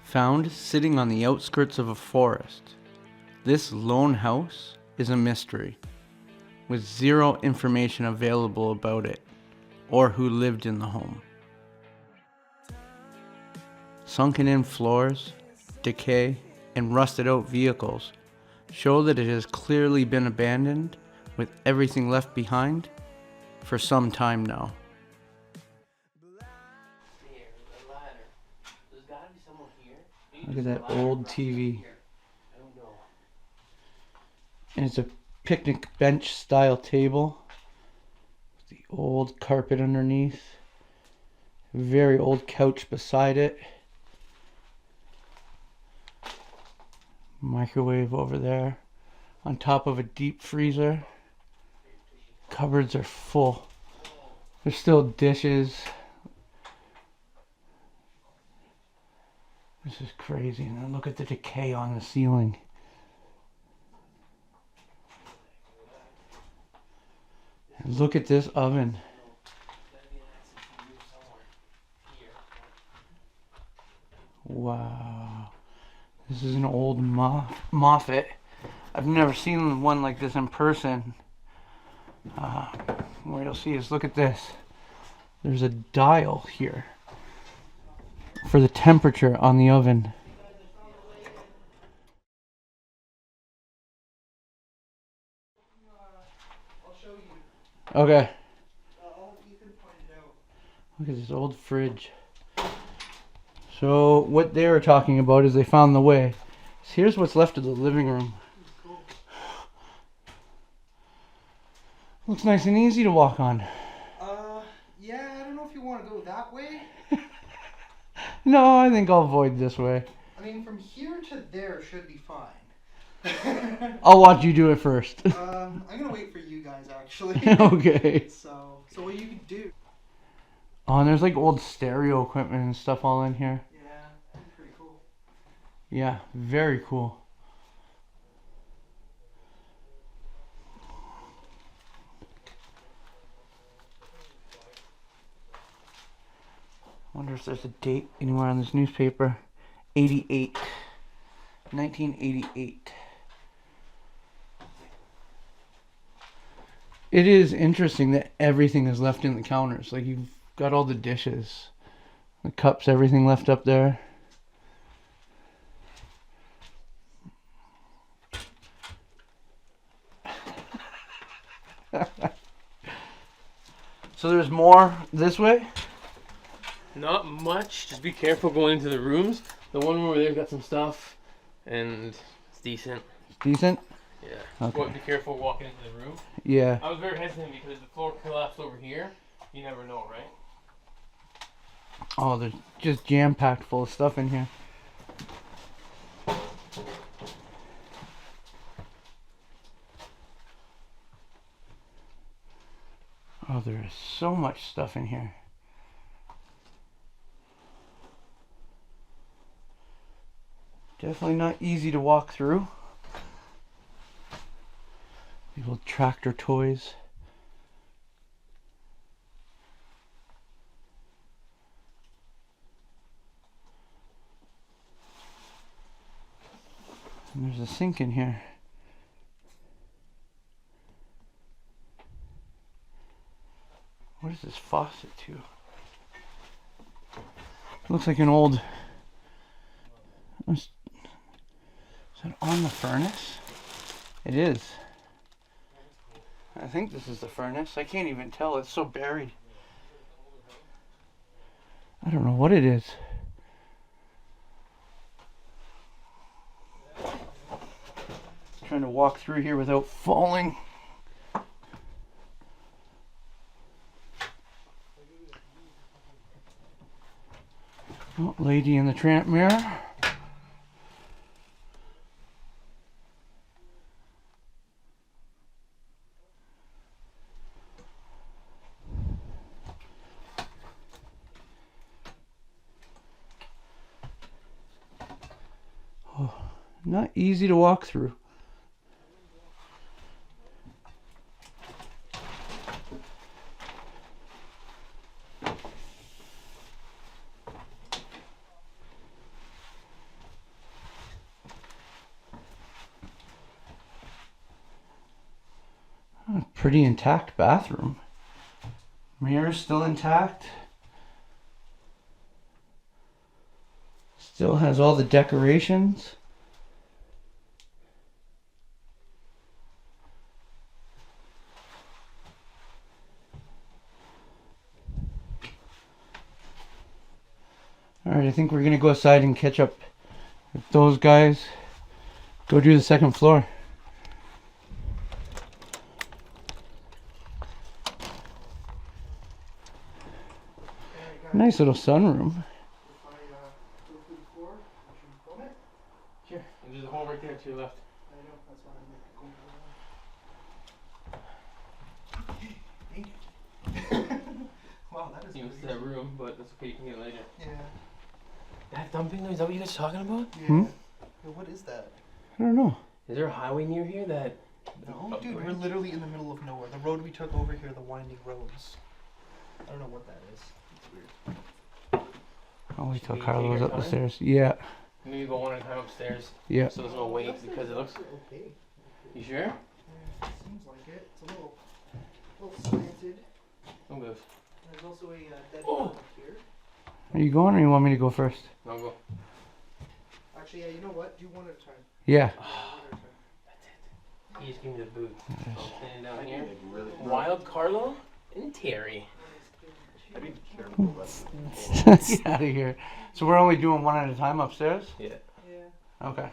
Found sitting on the outskirts of a forest, this lone house is a mystery, with zero information available about it or who lived in the home. Sunken in floors, decay, and rusted out vehicles show that it has clearly been abandoned with everything left behind for some time now. Look at that old TV. And it's a picnic bench style table with the old carpet underneath. Very old couch beside it. Microwave over there. On top of a deep freezer. Cupboards are full. There's still dishes. This is crazy. And then look at the decay on the ceiling. And look at this oven. Wow. This is an old Moffat. I've never seen one like this in person. What you'll see is, look at this. There's a dial here for the temperature on the oven. I'll show you. Okay. You can point it out. Look at this old fridge. So what they were talking about is they found the way. So here's what's left of the living room. Cool. Looks nice and easy to walk on. Yeah, I don't know if you want to go that way. No, I think I'll avoid this way. I mean, from here to there should be fine. I'll watch you do it first. I'm gonna wait for you guys, actually. Okay. So what you could do? Oh, and there's like old stereo equipment and stuff all in here. Yeah, that'd be pretty cool. Yeah, very cool. Wonder if there's a date anywhere on this newspaper. 1988. It is interesting that everything is left in the counters. Like, you've got all the dishes, the cups, everything left up there. So there's more this way? Not much. Just be careful going into the rooms. The one room over there's got some stuff, and it's decent. Decent? Yeah. Okay. Be careful walking into the room. Yeah. I was very hesitant because the floor collapsed over here. You never know, right? Oh, there's just jam-packed full of stuff in here. Oh, there is so much stuff in here. Definitely not easy to walk through. Little tractor toys. And there's a sink in here. What is this faucet to? Looks like an old... Is that on the furnace? It is. I think this is the furnace. I can't even tell. It's so buried. I don't know what it is. Trying to walk through here without falling. Oh, Lady in the Tramp mirror. Oh, not easy to walk through. Pretty intact bathroom. Mirror's still intact. Still has all the decorations. Alright, I think we're gonna go outside and catch up with those guys. Go do the second floor. Nice little sunroom. Here, and there's a hole right there to your left. Wow, that is Use crazy. that room, but that's okay, you can get it later. Yeah. That dumping noise, is that what you guys talking about? Yeah. Hmm? Yeah, what is that? I don't know. Is there a highway near here that... No, a dude, we're bridge? literally in the middle of nowhere. The road we took over here, the winding roads. I don't know what that is. It's weird. I'll wait till Should we Carla take goes our up the time? stairs. Yeah. Maybe go one at a time upstairs. Yeah. So there's no wait because it looks... Okay. You sure? Yeah, seems like it. It's a little slanted. I'm good. There's also a dead Oh. end up here. Are you going or you want me to go first? I'll go. Actually, yeah, you know what? Do one at a time. Yeah. One at a time. He just gave me the boot. So I'm standing down I here. need to really Wild Carlo and Terry. I need to careful about Get out of here. So we're only doing one at a time upstairs? Yeah. Yeah. Okay.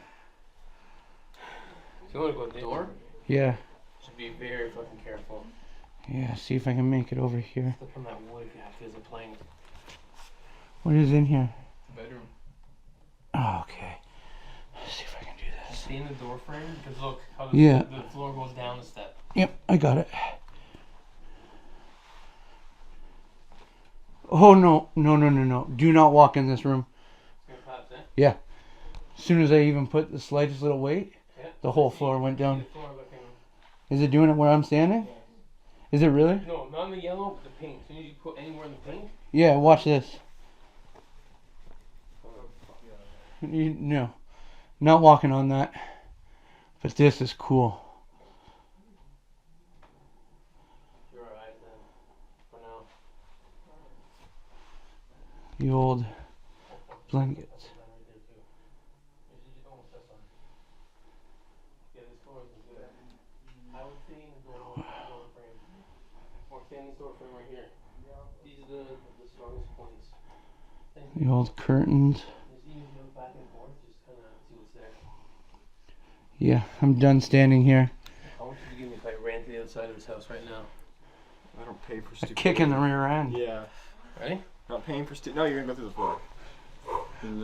If you want to go door, Yeah. should be very fucking careful. Yeah, see if I can make it over here. Look on that wood if you have to. There's a plank. What is in here? Bedroom. Oh, okay. Let's see if I can do this. Stay in the door frame because look how the, Yeah. the floor goes down a step. Yep, I got it. Oh, no. No. Do not walk in this room. It's gonna collapse, eh? Yeah. As soon as I even put the slightest little weight, Yeah. the whole See- floor went see down. the floor looking... Is it doing it where I'm standing? Is it really? No, not in the yellow, but the pink. As soon as you put anywhere in the pink, Yeah, watch this. No. Not walking on that. But this is cool. you're alright then. For now. The old blankets. Yeah, this door isn't good. I would stay in the door frame. Or stay in this door frame right here. These are the strongest points. The old curtains. Just even go back and forth, just kind of see what's there. Yeah, I'm done standing here. How much would you give me if I ran to the other side of this house right now? I don't pay for A stupid. kick in the rear end. Yeah. Ready? Not paying for No, you're gonna go through the floor.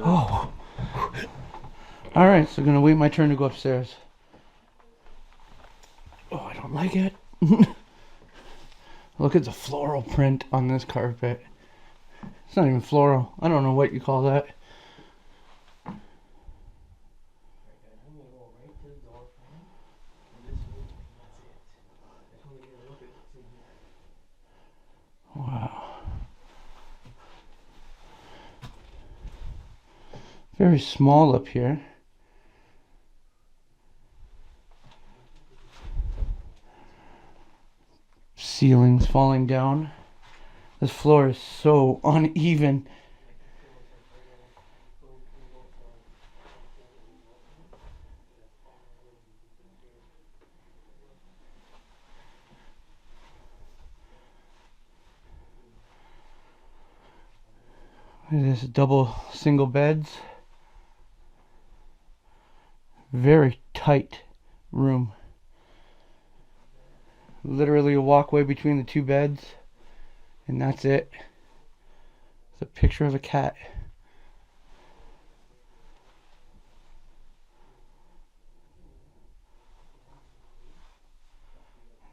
Oh. Alright, so gonna wait my turn to go upstairs. Oh, I don't like it. Look at the floral print on this carpet. It's not even floral. I don't know what you call that. I'm gonna go right to the door frame. And this way, and that's it. I just want to get a look at what's in here. Wow. Very small up here. Ceilings falling down. This floor is so uneven. Look at this, double single beds. Very tight room. Literally a walkway between the two beds. And that's it. It's a picture of a cat.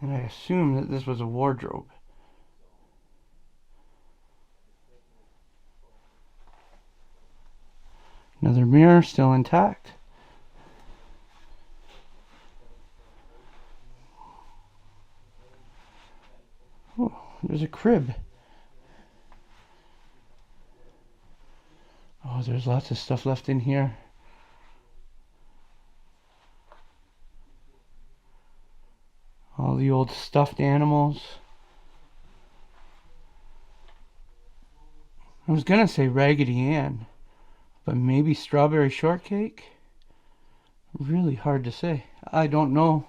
And I assume that this was a wardrobe. Another mirror still intact. Oh, there's a crib. Oh, there's lots of stuff left in here. All the old stuffed animals. I was gonna say Raggedy Ann, but maybe Strawberry Shortcake? Really hard to say. I don't know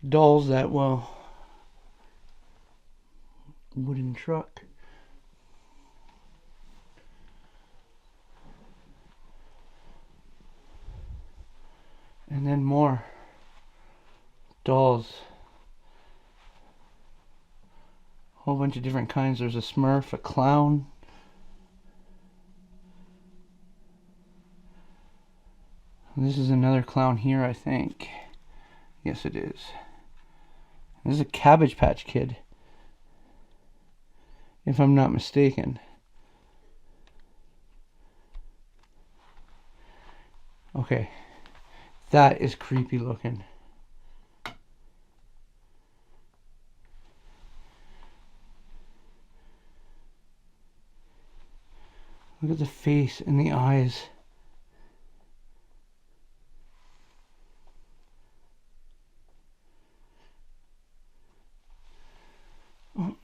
dolls that well. Wooden truck. And then more dolls. Whole bunch of different kinds. There's a Smurf, a clown. This is another clown here, I think. Yes, it is. This is a Cabbage Patch Kid, if I'm not mistaken. Okay, that is creepy looking. Look at the face and the eyes. Oh,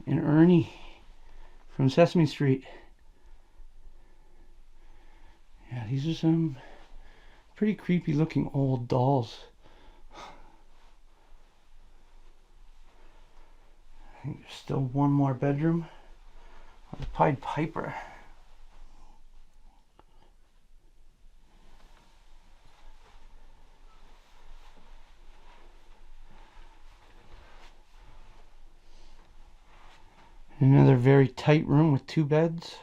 and Ernie from Sesame Street. Yeah, these are some pretty creepy looking old dolls. I think there's still one more bedroom. Oh, the Pied Piper. Another very tight room with 2 beds.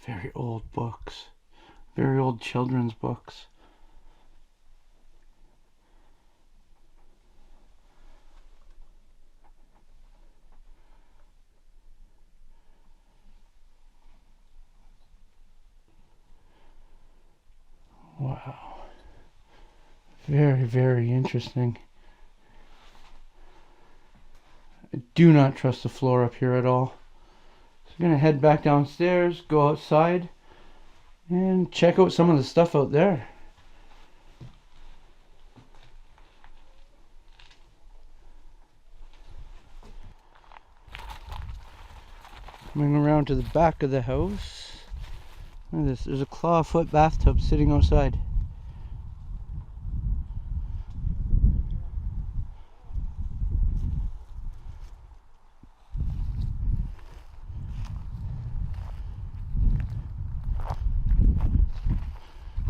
Very old books. Very old children's books. Wow. Very, very interesting. I do not trust the floor up here at all. So I'm going to head back downstairs, go outside, and check out some of the stuff out there. Coming around to the back of the house. Look at this. There's a clawfoot bathtub sitting outside.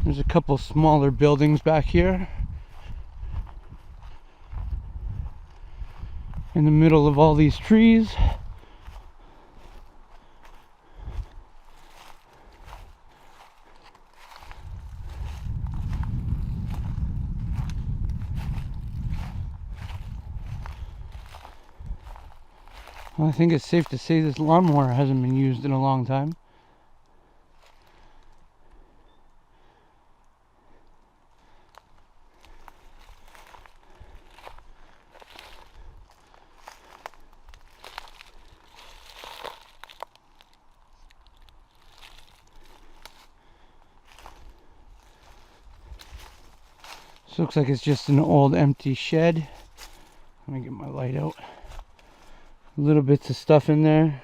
There's a couple smaller buildings back here. In the middle of all these trees. Well, I think it's safe to say this lawnmower hasn't been used in a long time. This looks like it's just an old empty shed. Let me get my light out. Little bits of stuff in there.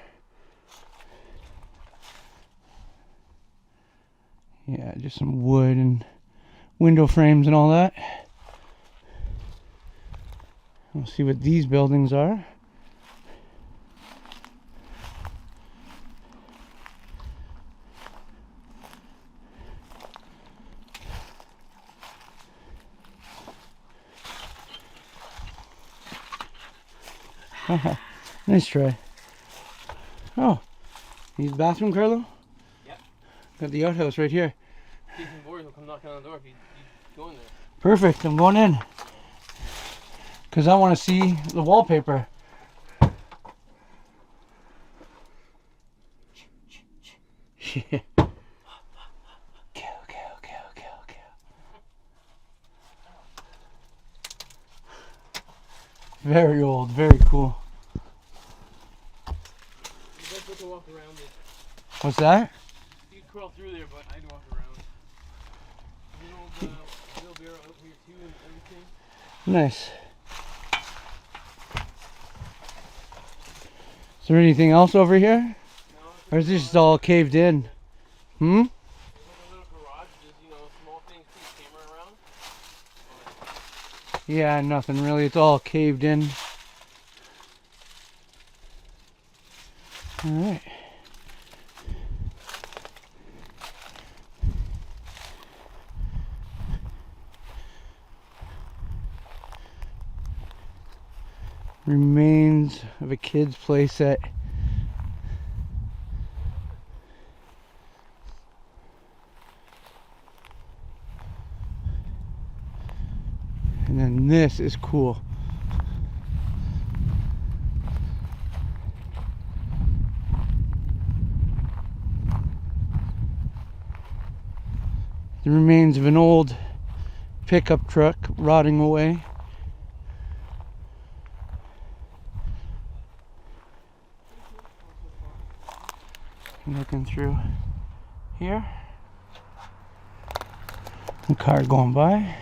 Yeah, just some wood and window frames and all that. We'll see what these buildings are. Nice try. Oh, use the bathroom, Carlo? Yep. Got the outhouse right here. Jason Voorhees will come knocking on the door if you go in there. Perfect, I'm going in. Because I want to see the wallpaper. Yeah. Kill, kill, kill, kill, kill. Very old, very cool. You best have to walk around it. What's that? You can crawl through there, but I'd walk around. There's an old wheelbarrow out here too and everything. Nice. Is there anything else over here? No, Or is this just all caved in? Hmm? there's like a little garage, just, you know, small things, keep camera around. Yeah, nothing really. It's all caved in. Alright. Remains of a kid's playset. And then this is cool. The remains of an old pickup truck rotting away. Looking through here. A car going by.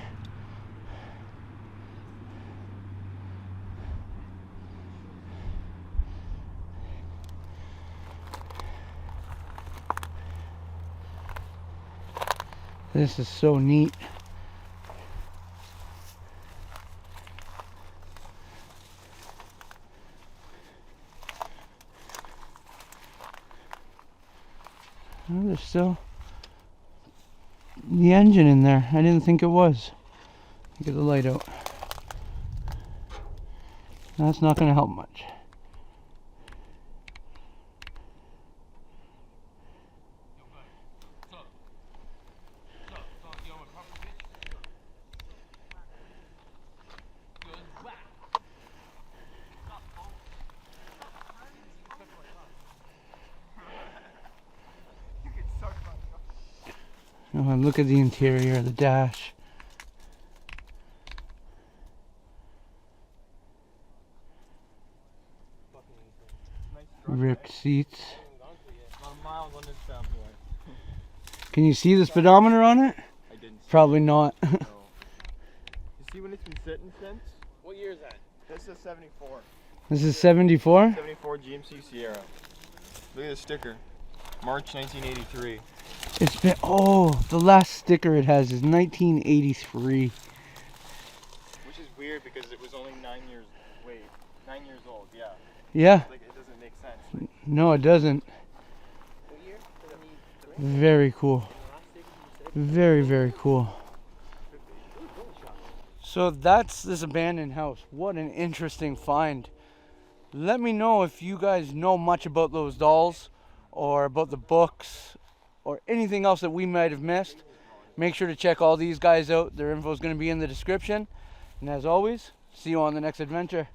This is so neat. Oh, there's still the engine in there. I didn't think it was. Get the light out. That's not going to help much. Oh, and look at the interior, the dash. Ripped seats. A lot of miles on this bad boy. Can you see the speedometer on it? I didn't see Probably not. it, no. You see when it's been sitting since? What year is that? This is 74. This is 74? 74 GMC Sierra. Look at the sticker. March 1983. It's been, oh, the last sticker it has is 1983. Which is weird because it was only 9 years old, yeah. Yeah, Like, it doesn't make sense. no it doesn't. What year? 73? Very cool. Very, very cool. So that's this abandoned house. What an interesting find. Let me know if you guys know much about those dolls or about the books or anything else that we might have missed. Make sure to check all these guys out. Their info is going to be in the description. And as always, see you on the next adventure.